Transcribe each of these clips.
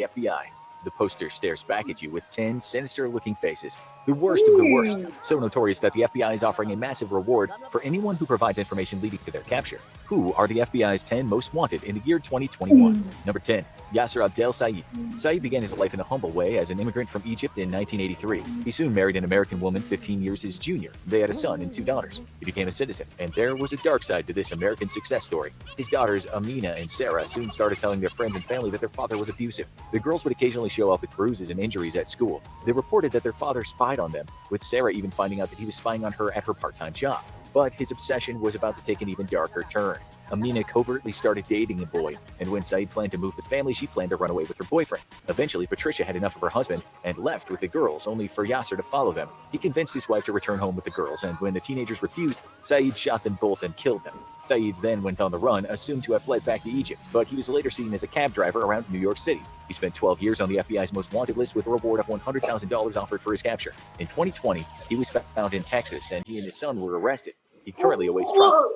FBI. The poster stares back at you with 10 sinister looking faces, the worst of the worst, so notorious that the FBI is offering a massive reward for anyone who provides information leading to their capture. Who are the FBI's 10 most wanted in the year 2021? Number 10. Yasser Abdel Said. Said began his life in a humble way as an immigrant from Egypt in 1983. He soon married an American woman 15 years his junior. They had a son and 2 daughters. He became a citizen, and there was a dark side to this American success story. His daughters, Amina and Sarah, soon started telling their friends and family that their father was abusive. The girls would occasionally show up with bruises and injuries at school. They reported that their father spied on them, with Sarah even finding out that he was spying on her at her part-time job. But his obsession was about to take an even darker turn. Amina covertly started dating the boy, and when Said planned to move the family, she planned to run away with her boyfriend. Eventually, Patricia had enough of her husband and left with the girls, only for Yasser to follow them. He convinced his wife to return home with the girls, and when the teenagers refused, Said shot them both and killed them. Said then went on the run, assumed to have fled back to Egypt, but he was later seen as a cab driver around New York City. He spent 12 years on the FBI's most wanted list with a reward of $100,000 offered for his capture. In 2020, he was found in Texas, and he and his son were arrested. He currently awaits trial.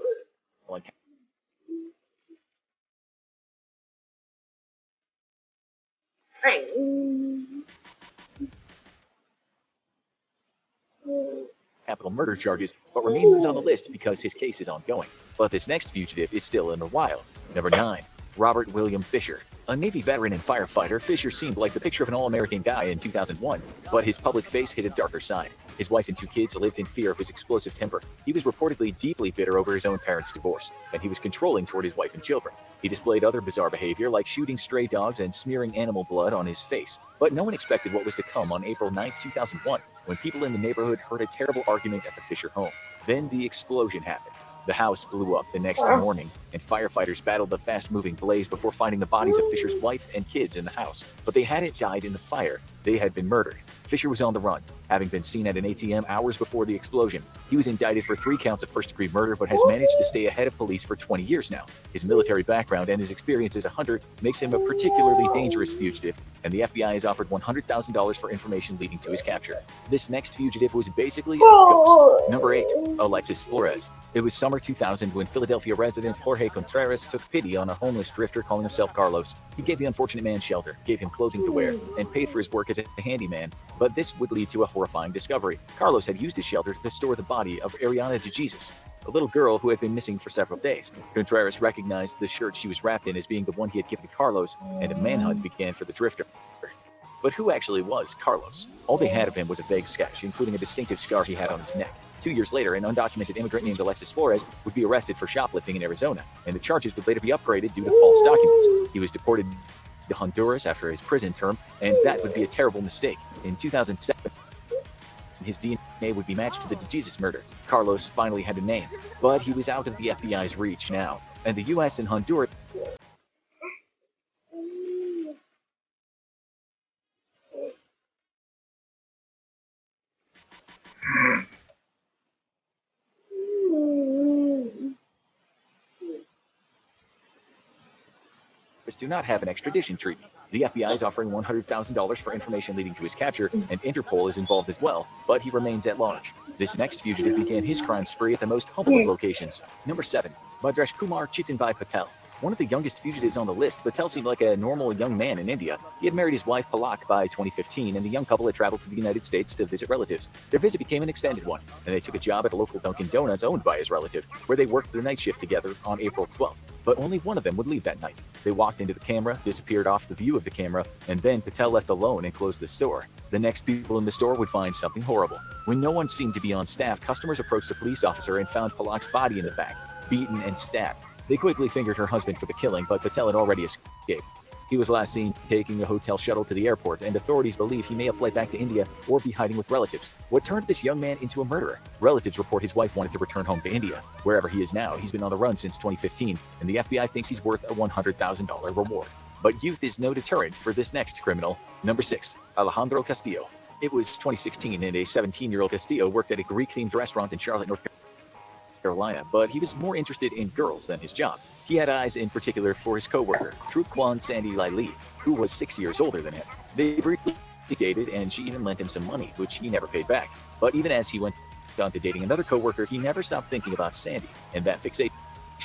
Capital murder charges, but remains on the list because his case is ongoing. But this next fugitive is still in the wild. Number 9. Robert William Fisher. A Navy veteran and firefighter, Fisher seemed like the picture of an all-American guy in 2001, but his public face hid a darker side. His wife and 2 kids lived in fear of his explosive temper. He was reportedly deeply bitter over his own parents' divorce, and he was controlling toward his wife and children. He displayed other bizarre behavior like shooting stray dogs and smearing animal blood on his face. But no one expected what was to come on April 9, 2001, when people in the neighborhood heard a terrible argument at the Fisher home. Then the explosion happened. The house blew up the next morning, and firefighters battled the fast-moving blaze before finding the bodies of Fisher's wife and kids in the house. But they hadn't died in the fire. They had been murdered. Fisher was on the run, having been seen at an ATM hours before the explosion. He was indicted for 3 counts of first-degree murder, but has managed to stay ahead of police for 20 years now. His military background and his experience as a hunter makes him a particularly dangerous fugitive, and the FBI has offered $100,000 for information leading to his capture. This next fugitive was basically a ghost. Number 8. Alexis Flores. It was summer 2000 when Philadelphia resident Jorge Contreras took pity on a homeless drifter calling himself Carlos. He gave the unfortunate man shelter, gave him clothing to wear, and paid for his work as a handyman. But this would lead to a horrifying discovery. Carlos had used his shelter to store the body of Ariana de Jesus, a little girl who had been missing for several days. Contreras recognized the shirt she was wrapped in as being the one he had given to Carlos, and a manhunt began for the drifter. But who actually was Carlos? All they had of him was a vague sketch, including a distinctive scar he had on his neck. 2 years later, an undocumented immigrant named Alexis Flores would be arrested for shoplifting in Arizona, and the charges would later be upgraded due to false documents. He was deported to Honduras after his prison term, and that would be a terrible mistake. In 2007, his DNA would be matched to the Jesus murder. Carlos finally had a name, but he was out of the FBI's reach now, and the U.S. and Honduras do not have an extradition treaty. The FBI is offering $100,000 for information leading to his capture, and Interpol is involved as well, but he remains at large. This next fugitive began his crime spree at the most humble of locations. Number 7. Bhadresh Kumar Chitanbhai Patel. One of the youngest fugitives on the list, Patel seemed like a normal young man in India. He had married his wife Palak by 2015, and the young couple had traveled to the United States to visit relatives. Their visit became an extended one, and they took a job at a local Dunkin' Donuts owned by his relative, where they worked the night shift together on April 12th. But only one of them would leave that night. They walked into the camera, disappeared off the view of the camera, and then Patel left alone and closed the store. The next people in the store would find something horrible. When no one seemed to be on staff, customers approached a police officer and found Palak's body in the back, beaten and stabbed. They quickly fingered her husband for the killing, but Patel had already escaped. He was last seen taking a hotel shuttle to the airport, and authorities believe he may have fled back to India or be hiding with relatives. What turned this young man into a murderer? Relatives report his wife wanted to return home to India. Wherever he is now, he's been on the run since 2015, and the FBI thinks he's worth a $100,000 reward. But youth is no deterrent for this next criminal. Number 6. Alejandro Castillo. It was 2016, and a 17-year-old Castillo worked at a Greek-themed restaurant in Charlotte, North Carolina, but he was more interested in girls than his job. He had eyes in particular for his coworker, Truquan Sandy Lai Lee, who was 6 years older than him. They briefly dated, and she even lent him some money, which he never paid back. But even as he went on to dating another coworker, he never stopped thinking about Sandy, and that fixation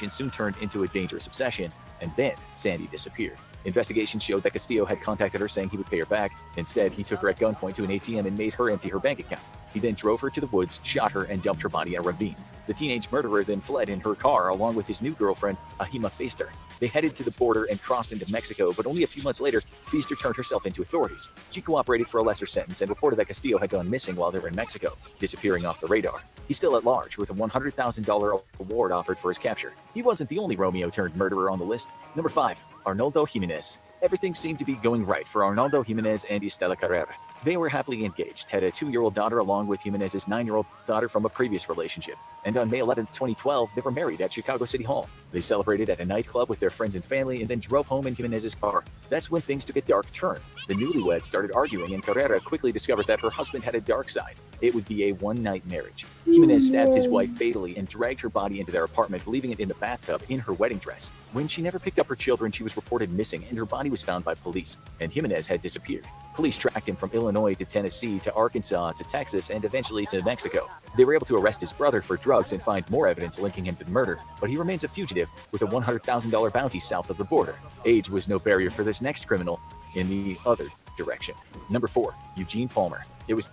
soon turned into a dangerous obsession, and then Sandy disappeared. Investigations showed that Castillo had contacted her saying he would pay her back. Instead, he took her at gunpoint to an ATM and made her empty her bank account. He then drove her to the woods, shot her, and dumped her body in a ravine. The teenage murderer then fled in her car along with his new girlfriend, Ahima Feaster. They headed to the border and crossed into Mexico, but only a few months later, Feaster turned herself into authorities. She cooperated for a lesser sentence and reported that Castillo had gone missing while they were in Mexico, disappearing off the radar. He's still at large, with a $100,000 award offered for his capture. He wasn't the only Romeo-turned-murderer on the list. Number 5. Arnoldo Jimenez. Everything seemed to be going right for Arnoldo Jimenez and Estela Carrera. They were happily engaged, had a 2-year-old daughter along with Jimenez's 9-year-old daughter from a previous relationship. And on May 11, 2012, they were married at Chicago City Hall. They celebrated at a nightclub with their friends and family and then drove home in Jimenez's car. That's when things took a dark turn. The newlyweds started arguing and Carrera quickly discovered that her husband had a dark side. It would be a one-night marriage. Jimenez stabbed his wife fatally and dragged her body into their apartment, leaving it in the bathtub in her wedding dress. When she never picked up her children, she was reported missing and her body was found by police, and Jimenez had disappeared. Police tracked him from Illinois to Tennessee to Arkansas to Texas and eventually to Mexico. They were able to arrest his brother for drugs and find more evidence linking him to the murder, but he remains a fugitive with a $100,000 bounty south of the border. Age was no barrier for this next criminal in the other direction. Number 4. Eugene Palmer. It was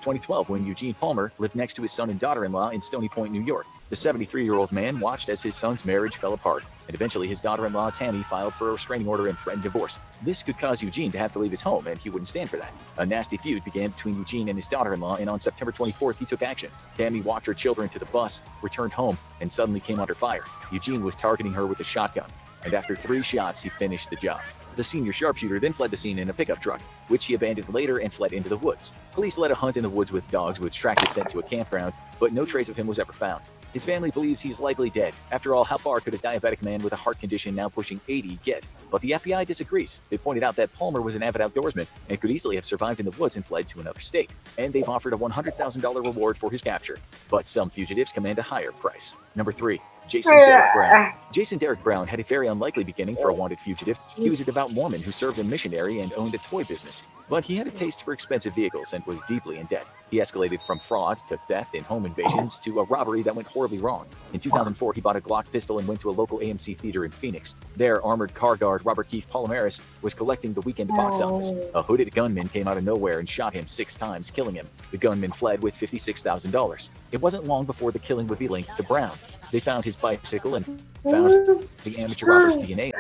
2012 when Eugene Palmer lived next to his son and daughter-in-law in Stony Point, New York. The 73-year-old man watched as his son's marriage fell apart, and eventually his daughter-in-law Tammy filed for a restraining order and threatened divorce. This could cause Eugene to have to leave his home, and he wouldn't stand for that. A nasty feud began between Eugene and his daughter-in-law, and on September 24th, he took action. Tammy walked her children to the bus, returned home, and suddenly came under fire. Eugene was targeting her with a shotgun, and after 3 shots, he finished the job. The senior sharpshooter then fled the scene in a pickup truck, which he abandoned later and fled into the woods. Police led a hunt in the woods with dogs, which tracked his scent to a campground, but no trace of him was ever found. His family believes he's likely dead. After all, how far could a diabetic man with a heart condition now pushing 80 get? But the FBI disagrees. They pointed out that Palmer was an avid outdoorsman and could easily have survived in the woods and fled to another state. And they've offered a $100,000 reward for his capture. But some fugitives command a higher price. Number 3. Jason Derek Brown. Jason Derek Brown had a very unlikely beginning for a wanted fugitive. He was a devout Mormon who served a missionary and owned a toy business. But he had a taste for expensive vehicles and was deeply in debt. He escalated from fraud to theft and home invasions to a robbery that went horribly wrong. In 2004, he bought a Glock pistol and went to a local AMC theater in Phoenix. There, armored car guard Robert Keith Palomares was collecting the weekend box office. A hooded gunman came out of nowhere and shot him 6 times, killing him. The gunman fled with $56,000. It wasn't long before the killing would be linked to Brown. They found his bicycle and found the amateur robber's DNA.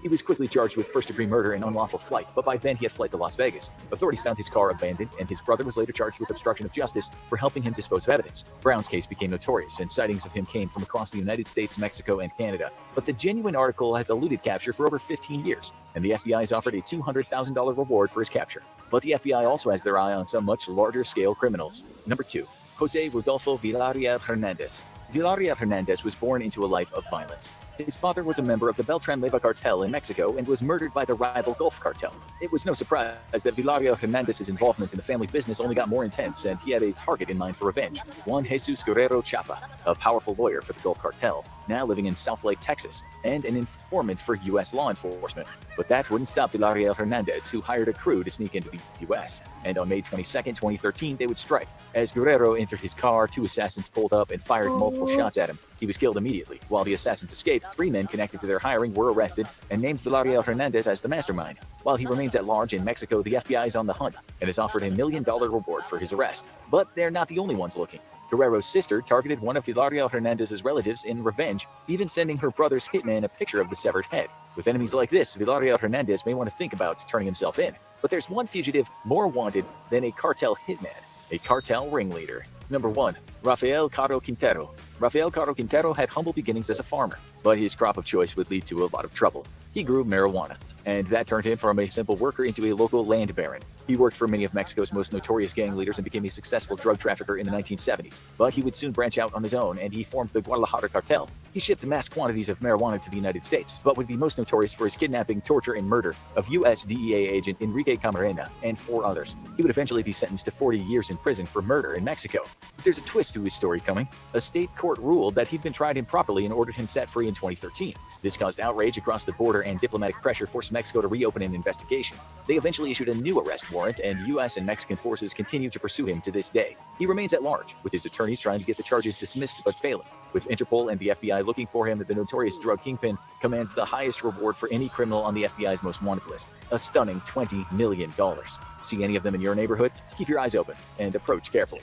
He was quickly charged with first-degree murder and unlawful flight, but by then he had fled to Las Vegas. Authorities found his car abandoned, and his brother was later charged with obstruction of justice for helping him dispose of evidence. Brown's case became notorious, and sightings of him came from across the United States, Mexico, and Canada. But the genuine article has eluded capture for over 15 years, and the FBI has offered a $200,000 reward for his capture. But the FBI also has their eye on some much larger-scale criminals. Number 2. Jose Rodolfo Villarreal Hernandez. Villarreal Hernandez was born into a life of violence. His father was a member of the Beltran Leyva cartel in Mexico and was murdered by the rival Gulf cartel. It was no surprise that Villarreal Hernandez's involvement in the family business only got more intense, and he had a target in mind for revenge. Juan Jesus Guerrero Chapa, a powerful lawyer for the Gulf cartel, now living in Southlake, Texas, and an informant for U.S. law enforcement. But that wouldn't stop Villarreal Hernandez, who hired a crew to sneak into the U.S. And on May 22, 2013, they would strike. As Guerrero entered his car, 2 assassins pulled up and fired multiple shots at him. He was killed immediately. While the assassins escaped, 3 men connected to their hiring were arrested and named Villarreal Hernandez as the mastermind. While he remains at large in Mexico, the FBI is on the hunt and has offered a $1 million reward for his arrest. But they're not the only ones looking. Guerrero's sister targeted one of Villarreal Hernandez's relatives in revenge, even sending her brother's hitman a picture of the severed head. With enemies like this, Villarreal Hernandez may want to think about turning himself in. But there's one fugitive more wanted than a cartel hitman, a cartel ringleader. Number 1. Rafael Caro Quintero. Rafael Caro Quintero had humble beginnings as a farmer, but his crop of choice would lead to a lot of trouble. he grew marijuana, and that turned him from a simple worker into a local land baron. He worked for many of Mexico's most notorious gang leaders and became a successful drug trafficker in the 1970s. But he would soon branch out on his own, and he formed the Guadalajara cartel. He shipped mass quantities of marijuana to the United States, but would be most notorious for his kidnapping, torture, and murder of U.S. DEA agent Enrique Camarena and 4 others. He would eventually be sentenced to 40 years in prison for murder in Mexico. But there's a twist to his story coming. A state court ruled that he'd been tried improperly and ordered him set free in 2013. This caused outrage across the border, and diplomatic pressure forced Mexico to reopen an investigation. They eventually issued a new arrest warrant, and U.S. and Mexican forces continue to pursue him to this day. He remains at large, with his attorneys trying to get the charges dismissed but failing. With Interpol and the FBI looking for him, the notorious drug kingpin commands the highest reward for any criminal on the FBI's most wanted list, a stunning $20 million. See any of them in your neighborhood? Keep your eyes open and approach carefully.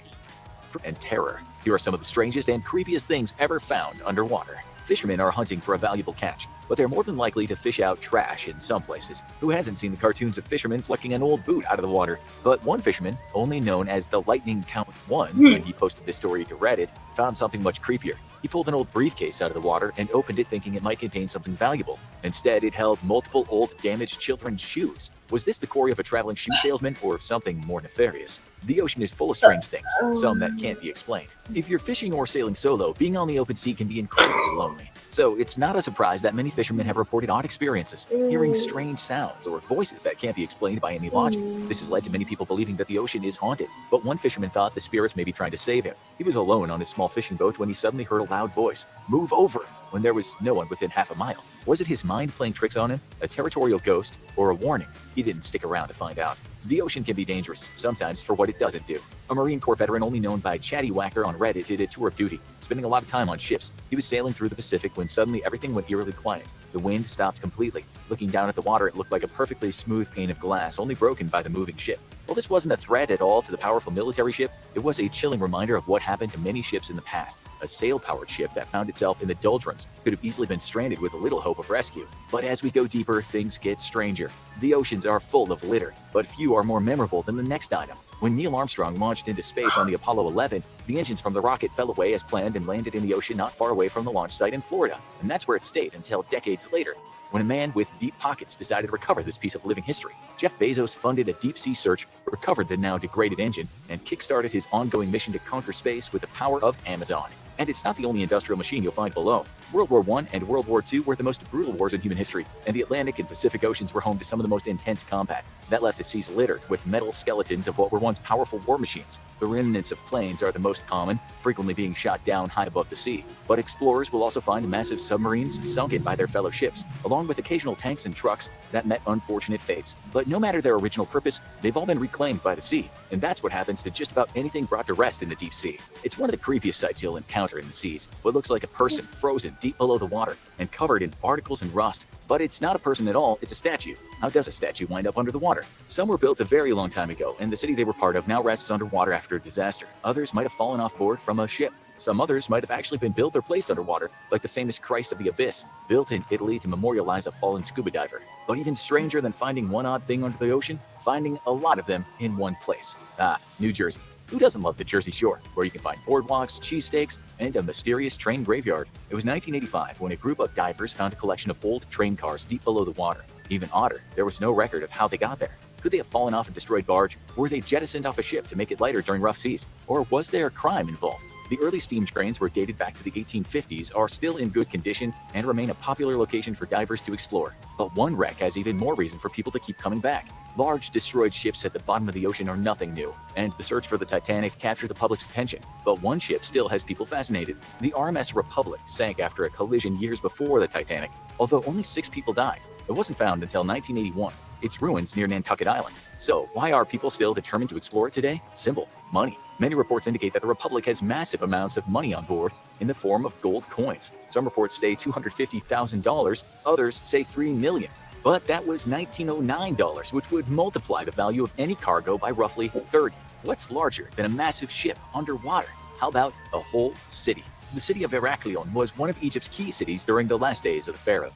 And terror. Here are some of the strangest and creepiest things ever found underwater. Fishermen are hunting for a valuable catch, but they're more than likely to fish out trash in some places. Who hasn't seen the cartoons of fishermen plucking an old boot out of the water? But one fisherman, only known as the Lightning Count 1, when he posted this story to Reddit, found something much creepier. He pulled an old briefcase out of the water and opened it thinking it might contain something valuable. Instead, it held multiple old damaged children's shoes. Was this the quarry of a traveling shoe salesman or something more nefarious? The ocean is full of strange things, some that can't be explained. If you're fishing or sailing solo, being on the open sea can be incredibly lonely. So it's not a surprise that many fishermen have reported odd experiences, hearing strange sounds or voices that can't be explained by any logic. This has led to many people believing that the ocean is haunted, but one fisherman thought the spirits may be trying to save him. He was alone on his small fishing boat when he suddenly heard a loud voice, "Move over," when there was no one within half a mile. Was it his mind playing tricks on him, a territorial ghost, or a warning? He didn't stick around to find out. The ocean can be dangerous, sometimes for what it doesn't do. A Marine Corps veteran only known by Chatty Whacker on Reddit did a tour of duty, spending a lot of time on ships. He was sailing through the Pacific when suddenly everything went eerily quiet. The wind stopped completely. Looking down at the water, it looked like a perfectly smooth pane of glass, only broken by the moving ship. While this wasn't a threat at all to the powerful military ship, it was a chilling reminder of what happened to many ships in the past. A sail-powered ship that found itself in the doldrums could have easily been stranded with a little hope of rescue. But as we go deeper, things get stranger. The oceans are full of litter, but few are more memorable than the next item. When Neil Armstrong launched into space on the Apollo 11, the engines from the rocket fell away as planned and landed in the ocean not far away from the launch site in Florida. And that's where it stayed until decades later, when a man with deep pockets decided to recover this piece of living history. Jeff Bezos funded a deep-sea search, recovered the now degraded engine, and kickstarted his ongoing mission to conquer space with the power of Amazon. And it's not the only industrial machine you'll find below. World War I and World War II were the most brutal wars in human history, and the Atlantic and Pacific Oceans were home to some of the most intense combat. That left the seas littered with metal skeletons of what were once powerful war machines. The remnants of planes are the most common, frequently being shot down high above the sea. But explorers will also find massive submarines sunken by their fellow ships, along with occasional tanks and trucks that met unfortunate fates. But no matter their original purpose, they've all been reclaimed by the sea. And that's what happens to just about anything brought to rest in the deep sea. It's one of the creepiest sights you'll encounter in the seas. What looks like a person frozen deep below the water and covered in particles and rust. But it's not a person at all, it's a statue. How does a statue wind up under the water? Some were built a very long time ago, and the city they were part of now rests underwater after a disaster. Others might have fallen off board from a ship. Some others might have actually been built or placed underwater, like the famous Christ of the Abyss, built in Italy to memorialize a fallen scuba diver. But even stranger than finding one odd thing under the ocean, finding a lot of them in one place. New Jersey. Who doesn't love the Jersey Shore, where you can find boardwalks, cheesesteaks, and a mysterious train graveyard? It was 1985 when a group of divers found a collection of old train cars deep below the water. Even odder, there was no record of how they got there. Could they have fallen off a destroyed barge? Were they jettisoned off a ship to make it lighter during rough seas? Or was there a crime involved? The early steam trains were dated back to the 1850s, are still in good condition, and remain a popular location for divers to explore. But one wreck has even more reason for people to keep coming back. Large destroyed ships at the bottom of the ocean are nothing new, and the search for the Titanic captured the public's attention. But one ship still has people fascinated. The RMS Republic sank after a collision years before the Titanic, although only 6 people died. It wasn't found until 1981. Its ruins near Nantucket Island. So why are people still determined to explore it today? Simple: money. Many reports indicate that the Republic has massive amounts of money on board in the form of gold coins. Some reports say $250,000, others say $3 million. But that was $1909, which would multiply the value of any cargo by roughly 30. What's larger than a massive ship underwater? How about a whole city? The city of Heraklion was one of Egypt's key cities during the last days of the pharaoh.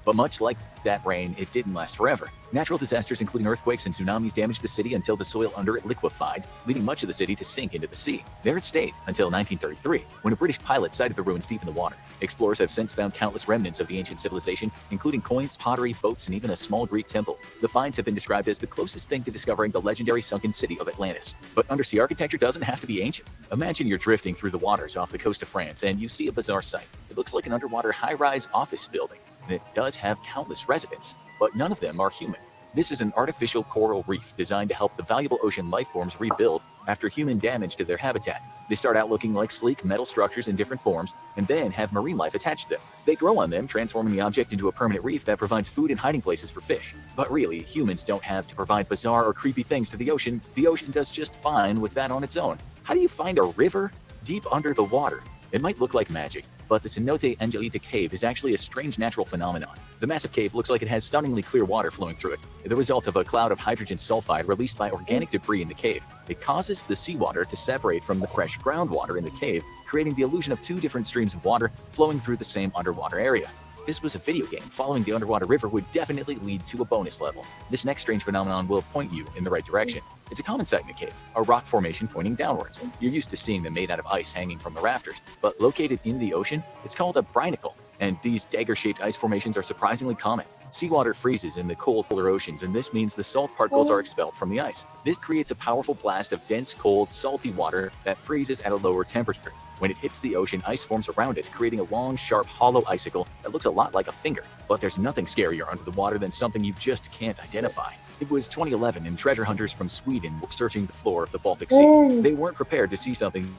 But much like that rain, it didn't last forever. Natural disasters, including earthquakes and tsunamis, damaged the city until the soil under it liquefied, leading much of the city to sink into the sea. There it stayed until 1933, when a British pilot sighted the ruins deep in the water. Explorers have since found countless remnants of the ancient civilization, including coins, pottery, boats, and even a small Greek temple. The finds have been described as the closest thing to discovering the legendary sunken city of Atlantis. But undersea architecture doesn't have to be ancient. Imagine you're drifting through the waters off the coast of France, and you see a bizarre sight. It looks like an underwater high-rise office building, and it does have countless residents, but none of them are human. This is an artificial coral reef designed to help the valuable ocean life forms rebuild after human damage to their habitat. They start out looking like sleek metal structures in different forms, and then have marine life attached to them. They grow on them, transforming the object into a permanent reef that provides food and hiding places for fish. But really, humans don't have to provide bizarre or creepy things to the ocean. The ocean does just fine with that on its own. How do you find a river deep under the water? It might look like magic, but the Cenote Angelita Cave is actually a strange natural phenomenon. The massive cave looks like it has stunningly clear water flowing through it, the result of a cloud of hydrogen sulfide released by organic debris in the cave. It causes the seawater to separate from the fresh groundwater in the cave, creating the illusion of two different streams of water flowing through the same underwater area. If this was a video game, following the underwater river would definitely lead to a bonus level. This next strange phenomenon will point you in the right direction. It's a common sight in a cave, a rock formation pointing downwards. You're used to seeing them made out of ice hanging from the rafters, but located in the ocean, it's called a brinacle, and these dagger-shaped ice formations are surprisingly common. Seawater freezes in the cold polar oceans, and this means the salt particles are expelled from the ice. This creates a powerful blast of dense, cold, salty water that freezes at a lower temperature. When it hits the ocean, ice forms around it, creating a long, sharp, hollow icicle that looks a lot like a finger. But there's nothing scarier under the water than something you just can't identify. It was 2011, and treasure hunters from Sweden were searching the floor of the Baltic Sea. They weren't prepared to see something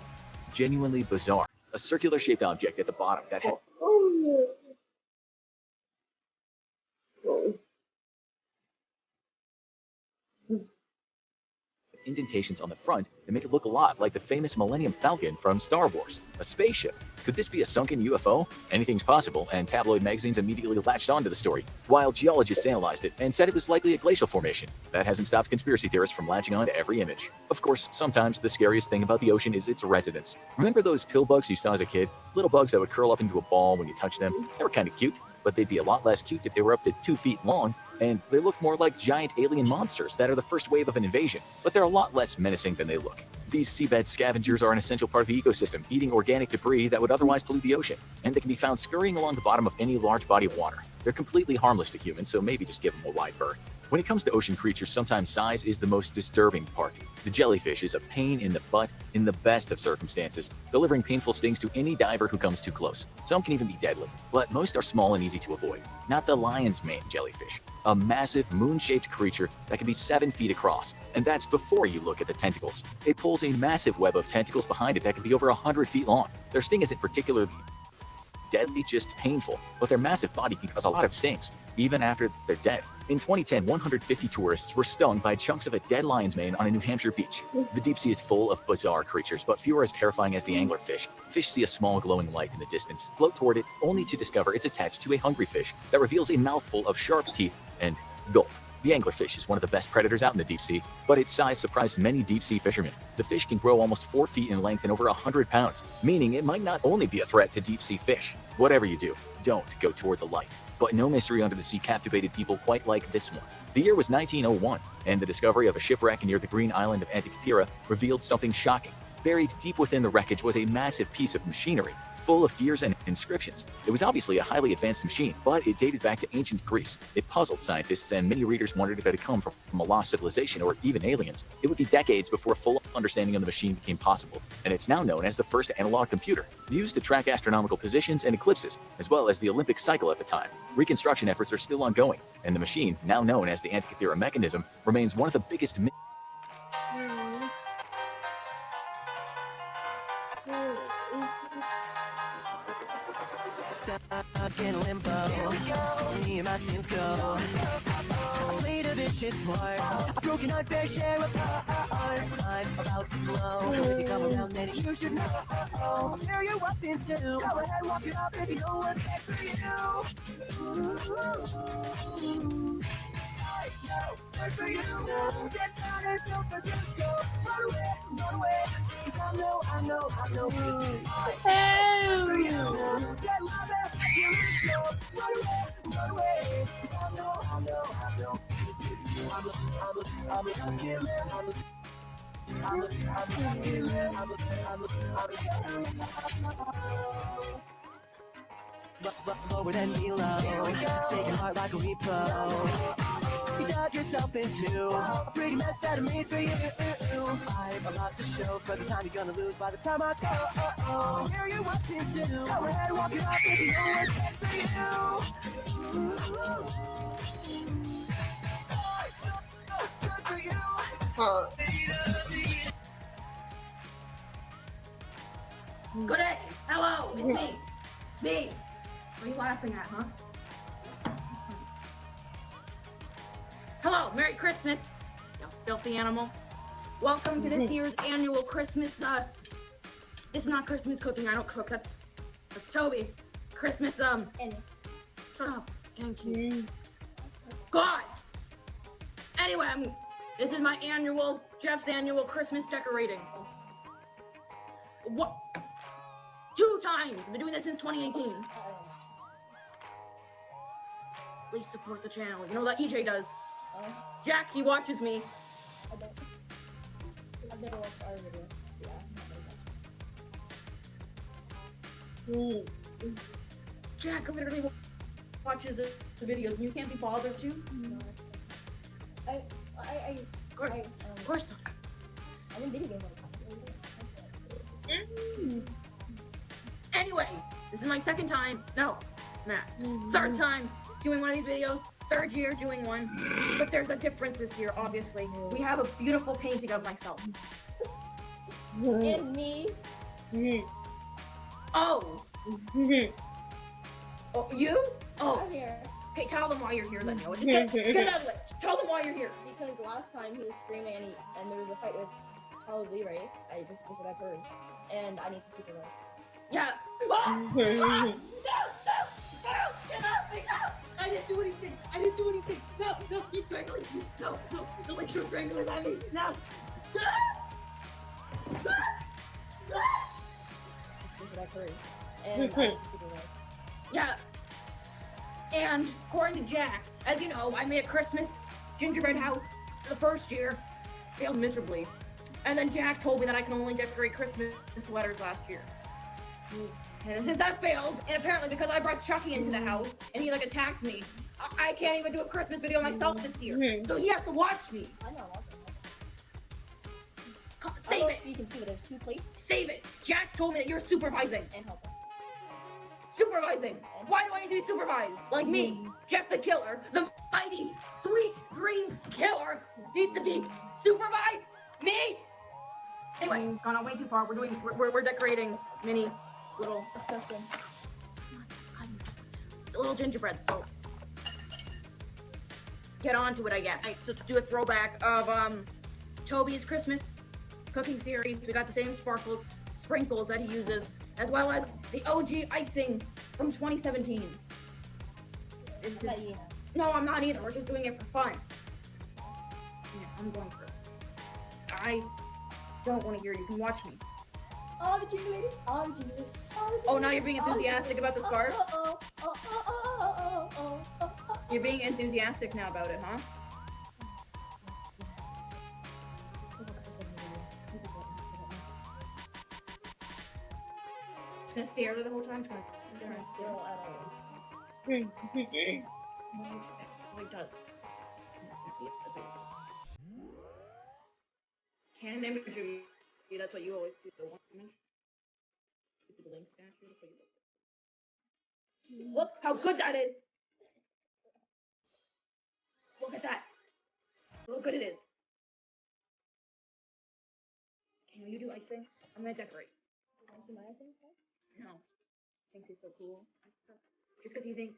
genuinely bizarre. A circular-shaped object at the bottom that had indentations on the front that make it look a lot like the famous Millennium Falcon from Star Wars. A spaceship. Could this be a sunken UFO? Anything's possible, and tabloid magazines immediately latched onto the story, while geologists analyzed it and said it was likely a glacial formation. That hasn't stopped conspiracy theorists from latching on to every image. Of course, sometimes the scariest thing about the ocean is its residents. Remember those pill bugs you saw as a kid? Little bugs that would curl up into a ball when you touch them? They were kind of cute, but they'd be a lot less cute if they were up to 2 feet long, and they look more like giant alien monsters that are the first wave of an invasion, but they're a lot less menacing than they look. These seabed scavengers are an essential part of the ecosystem, eating organic debris that would otherwise pollute the ocean, and they can be found scurrying along the bottom of any large body of water. They're completely harmless to humans, so maybe just give them a wide berth. When it comes to ocean creatures, sometimes size is the most disturbing part. The jellyfish is a pain in the butt in the best of circumstances, delivering painful stings to any diver who comes too close. Some can even be deadly, but most are small and easy to avoid. Not the lion's mane jellyfish, a massive moon-shaped creature that can be 7 feet across, and that's before you look at the tentacles. It pulls a massive web of tentacles behind it that can be over 100 feet long. Their sting isn't particularly deadly, just painful, but their massive body can cause a lot of stings, even after they're dead. In 2010, 150 tourists were stung by chunks of a dead lion's mane on a New Hampshire beach. The deep sea is full of bizarre creatures, but few are as terrifying as the anglerfish. Fish see a small glowing light in the distance, float toward it, only to discover it's attached to a hungry fish that reveals a mouthful of sharp teeth and gulp. The anglerfish is one of the best predators out in the deep sea, but its size surprised many deep sea fishermen. The fish can grow almost 4 feet in length and over 100 pounds, meaning it might not only be a threat to deep sea fish. Whatever you do, don't go toward the light. But no mystery under the sea captivated people quite like this one. The year was 1901, and the discovery of a shipwreck near the green island of Antikythera revealed something shocking. Buried deep within the wreckage was a massive piece of machinery, full of gears and inscriptions. It was obviously a highly advanced machine, but it dated back to ancient Greece. It puzzled scientists, and many readers wondered if it had come from a lost civilization or even aliens. It would be decades before full understanding of the machine became possible, and it's now known as the first analog computer, used to track astronomical positions and eclipses, as well as the Olympic cycle at the time. Reconstruction efforts are still ongoing, and the machine, now known as the Antikythera mechanism, remains one of the biggest Stuck in limbo. Me and my sins go. I played a vicious part. A broken heart, fair share of parts. I'm about to blow. So if you come around, then you should know. I'll tear you up in two. Go ahead, walk it up if you know what's next for you. I know, good for you. Get started, don't forget. So run away. 'Cause I know. Good for you. Get louder. Run away. I know. I'm a lucky man. I'm a lucky man. But lower than below. Take your heart like a repo. You dug yourself into a pretty mess that I made for you. I've a lot to show for the time you're gonna lose by the time I go. Where you walked into, go ahead, walk it off if you know what's best for you. Good for you. Good day. Hello, it's me. Me. What are you laughing at, huh? Hello, Merry Christmas, you filthy animal. Welcome to this year's annual Christmas, it's not Christmas cooking, I don't cook, that's Toby. Christmas, shut up, thank you. God! Anyway, this is my Jeff's annual Christmas decorating. What? 2 times! I've been doing this since 2018. Please support the channel. You know that EJ does. Jack, he watches me. I don't. I've never watched our video. Jack literally watches the videos and you can't be bothered to. No. Of course not. I'm in video game. Anyway, this is my second time. No, third time doing one of these videos. 3rd year doing one. But there's a difference this year, obviously. We have a beautiful painting of myself. And me. Oh. Oh, you? Oh. I'm here. Hey, tell them why you're here then, Noah. Just get out of the way. Tell them why you're here. Because last time he was screaming and there was a fight with probably Ray. This is what I've heard. And I need to supervise. Yeah. Oh! No! No! Get off me! No! I didn't do anything! No! He's strangling me! No! The electro stranglers on me! No! This is what I've heard. And I need to supervise. Yeah. And according to Jack, as you know, I made a Christmas gingerbread house the first year. Failed miserably. And then Jack told me that I can only decorate Christmas sweaters last year. And since that failed, and apparently because I brought Chucky into the house, and he attacked me, I can't even do a Christmas video myself this year. So he has to watch me. I know. Save it! You can see that there's 2 plates. Save it! Jack told me that you're supervising. And helping. Supervising! Why do I need to be supervised? Like me, Jeff the Killer, the mighty, sweet dreams killer, needs to be supervised? Me? Anyway, it's gone on way too far. We're decorating mini little Disgusting. little gingerbread, so get on to it, I guess. Right, so to do a throwback of Toby's Christmas cooking series, we got the same sprinkles that he uses, as well as the OG icing from 2017. No, I'm not either. We're just doing it for fun. Yeah, I'm going first. I don't want to hear you. You can watch me. Oh, now you're being enthusiastic about the scarf? You're being enthusiastic now about it, huh? Just gonna stare at it the whole time? Just gonna stare at it. That's what he does. Canon imagery, that's what you always do. The one image. The link statue, that's what you look. Look how good that is! Look at that! Look how good it is. Can you do icing? I'm gonna decorate. No. I think he's so cool. Just because he thinks,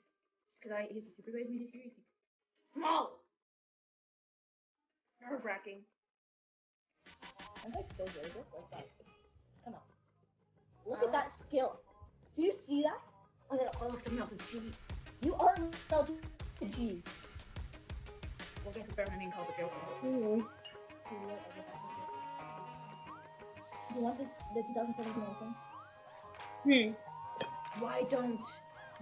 he's supervised me this year, he thinks, small! Nerve-wracking. I'm like so good at this. Like that. Come on. Look at that skill. Do you see that? Oh, look at melted cheese. You are melted cheese. Well, I guess it's better than being called a joke. You want the 2017 icing? Why don't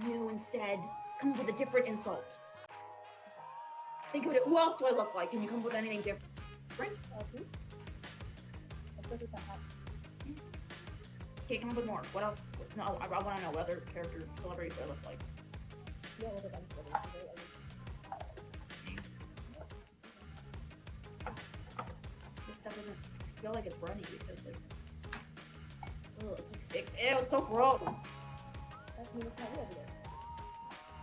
new instead. Come up with a different insult. Think of it. Who else do I look like? Can you come up with anything different? Who? Of course it's not hot. Okay, come up with more. What else? No, I want to know what other characters, celebrities do I look like. You don't look like any celebrity. You're very ugly. This stuff doesn't feel like it's runny because like, ugh, it's like stick. Ew, it's so gross. That's me looking at you every day.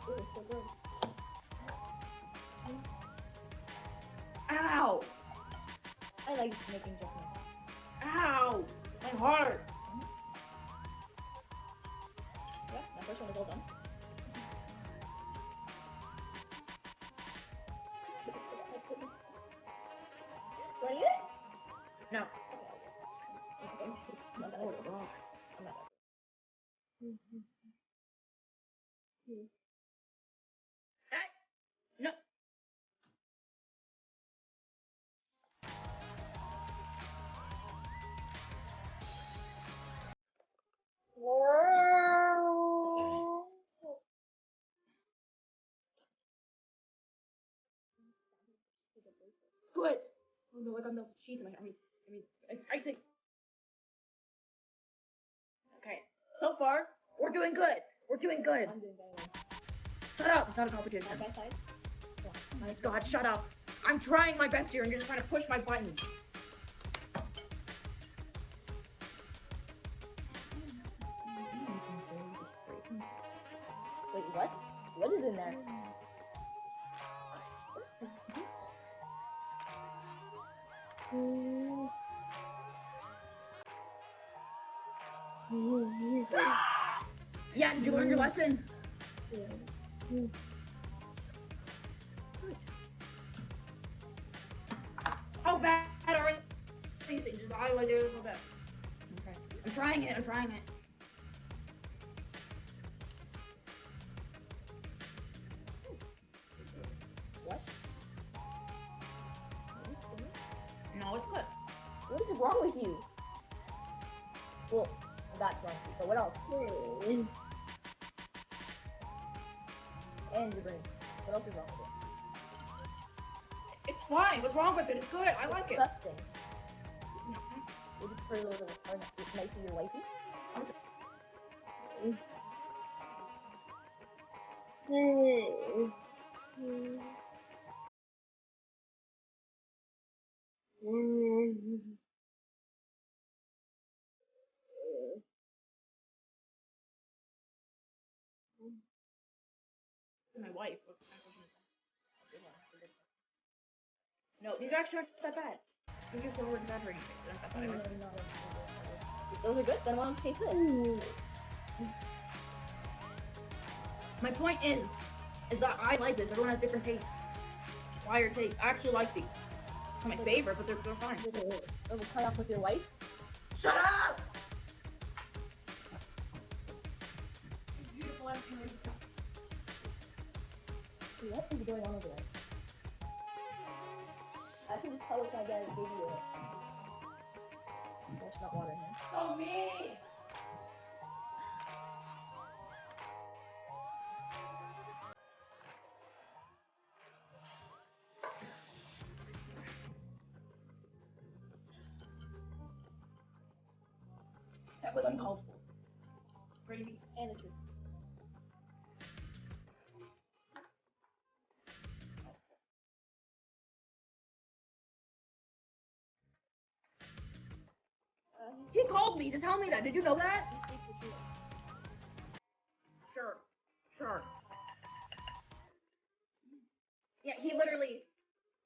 Ew, it's so gross. Ow! I like making judgments. Ow! My heart! Yeah, my first one is all done. Do I eat it? No. Okay, I'm not that Oh, ugly. God. I'm not that No. Good. Oh no, I got melted cheese in my. I think. Okay. So far, we're doing good. We're doing good. I'm doing very well. Shut up. It's not a competition. Side by side. My God, shut up. I'm trying my best here and you're just trying to push my buttons. Wait, what? What is in there? Yeah, did you learn your lesson? How bad are these things? Just highlight it a little bit. Okay. I'm trying it. I'm trying it. What? No, it's good. What is wrong with you? Well, that's wrong with you, but what else? And your brain. What else is wrong with it? It's fine. What's wrong with it? It's good. I like it. Disgusting. Would you prefer those or nice to your wifey? My wife. What kind of question is that? Good one. Good one. No, these actually aren't that bad. These are so exaggerating. They're not that bad. I like them. If those are good, then why don't you taste this? My point is that I like this. Everyone has different tastes. Acquired tastes. I actually like these. They're my favorite, but they're fine. Does it tie off with your wife? Shut up! Beautiful empty stuff. What is going on over there? I can just tell if my dad gave you it. That's not water in here. So mean! That was uncalled for. Gravy. And the truth. He called me to tell me that. Did you know that? He speaks the truth. Sure. Sure. Yeah, he literally.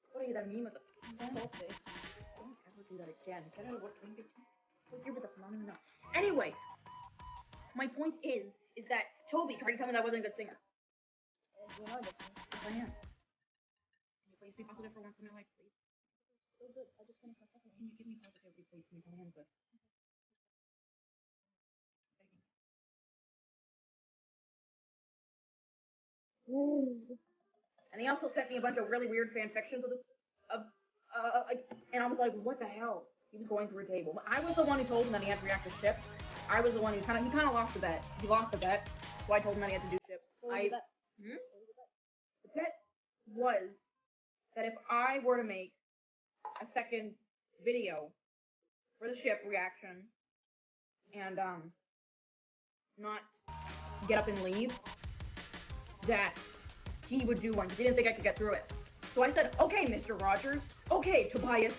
What are you, that meme of the salt steak? Don't ever do that again. Get out of what 2015? What year was that? I don't even know. Anyway, my point is that Toby tried to tell me that I wasn't a good singer. You're not a good singer. Yes, I am. Can you please be positive for once in my life, please? So good. I just finished my second Can you give me positivity, please? Can you tell me I'm good? And he also sent me a bunch of really weird fan fictions and I was like, what the hell? He was going through a table. I was the one who told him that he had to react to ships. I was the one who he kind of lost the bet. He lost the bet, so I told him that he had to do ships. What was I- the bet? Hmm? The bet was that if I were to make a second video for the ship reaction and not get up and leave, that he would do one because he didn't think I could get through it. So I said, okay, Mr. Rogers, okay, Tobias,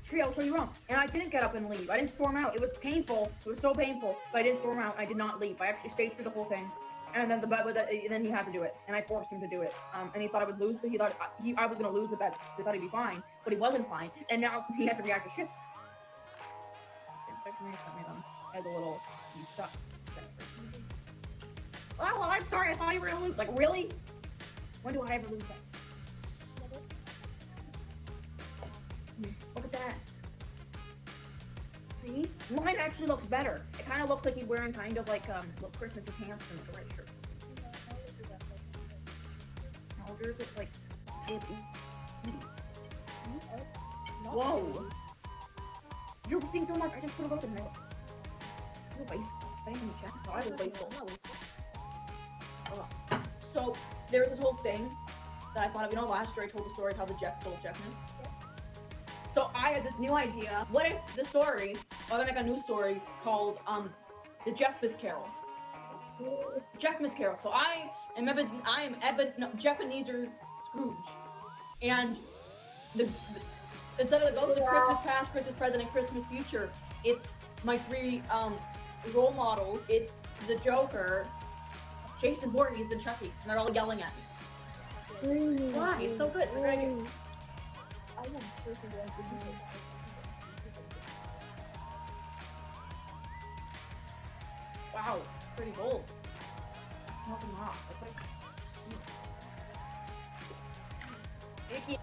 Tree, I'll show you wrong. And I didn't get up and leave. I didn't storm out. It was painful. It was so painful, but I didn't storm out. I did not leave. I actually stayed through the whole thing. And then the bet was that, and then he had to do it, and I forced him to do it. And he thought I would lose, but he thought I was gonna lose the bet. He thought he'd be fine, but he wasn't fine. And now he has to react to shits. As a little, you suck. Oh well, I'm sorry. I thought you were gonna lose. Like really? When do I ever lose that? Look at that. See? Mine actually looks better. It kind of looks like he's wearing kind of like little Christmassy pants and like a red shirt. No, yours looks like tape. Whoa! You're wasting so much. I just put it up in there. No baseball. I didn't even check. Oh, I have baseball. So there was this whole thing that I thought of. You know, last year I told the story of how the Jeff stole Jeffness. So I had this new idea. What if the story, or I make a new story called the Jeffmas Carol. Jeffmas Carol. So I am Ebenezer Scrooge, and instead of the ghost of Christmas past, Christmas present, and Christmas future, it's my three role models. It's the Joker, Jason Voorhees, and Chucky, and they're all yelling at me. Why? It's so good. We're gonna get. I have person going to do Wow, pretty bold. Nothing wrong. That's like. Vicky,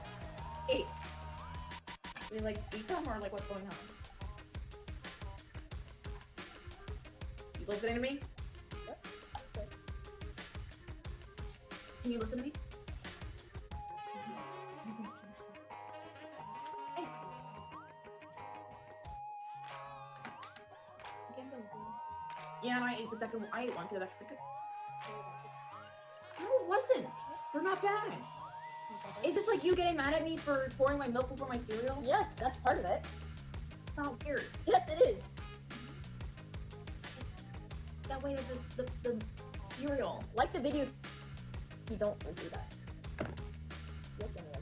hey. Do you like eat them or like what's going on? You listening to me? Can you listen to me? Yeah, and I ate the second one. I ate one because it was actually good. No, it wasn't. They're not bad. Is this like you getting mad at me for pouring my milk before my cereal? Yes, that's part of it. It's not weird. Yes, it is. That way the cereal. Like the video. You don't do that. Yes, anyway.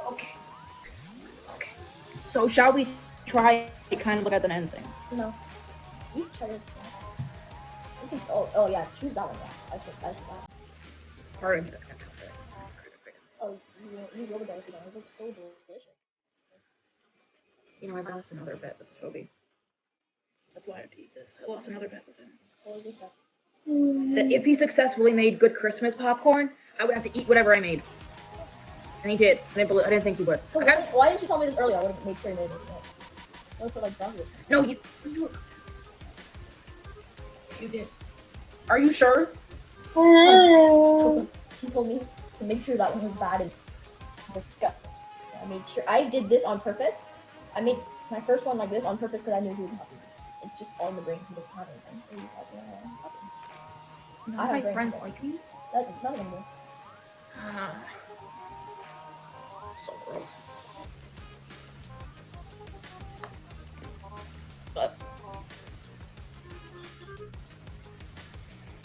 Okay. Okay. So shall we try kind of look at the end thing? No. You try this one. You can, oh yeah, choose that one. Yeah, I should that. Part of me that's gonna help it. Oh, you go with that. It looks so delicious. You know, I lost another bet with Toby. That's why I have to eat this. I lost another bet with him. What was that? That if he successfully made good Christmas popcorn, I would have to eat whatever I made. And he did. I didn't think he would. So why didn't you tell me this earlier? I would have made sure you made it. I would put like broccoli. No, you knew about this. You did. Are you sure? He told me to make sure that one was bad and disgusting. So I made sure. I did this on purpose. I made my first one like this on purpose because I knew he would copy me. It's just all in the brain. He doesn't have anything, so he thought, yeah, copy me. None of my friends like me. That's none of them do. So gross. But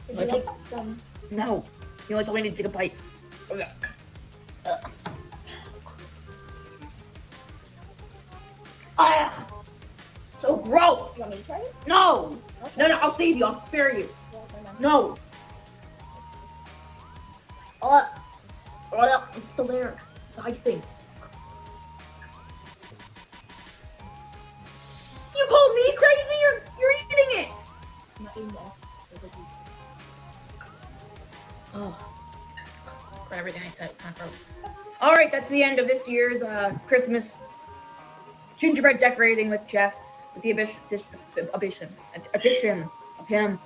Would you like some? no, you like the way to take a bite. So gross. You want me to try it? No, Okay. no, I'll save you. I'll spare you. Yeah, why not? No. It's still there. The icing. You called me crazy? Oh, for everything I said. All right, that's the end of this year's Christmas gingerbread decorating with Jeff, with the addition of him.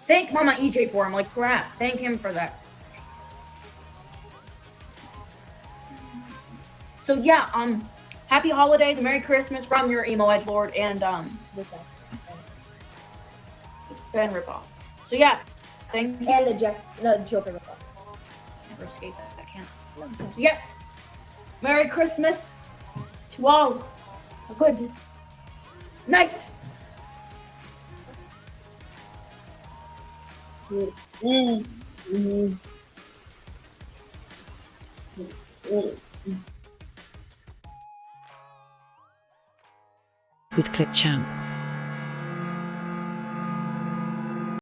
Thank Mama EJ for him, like crap. Thank him for that. So yeah, happy holidays, and Merry Christmas from your emo edgelord and Ben ripoff. So yeah, thank you. And the Joker ripoff. Never escape that. I can't. So yes, Merry Christmas to all. A good night. With Clipchamp.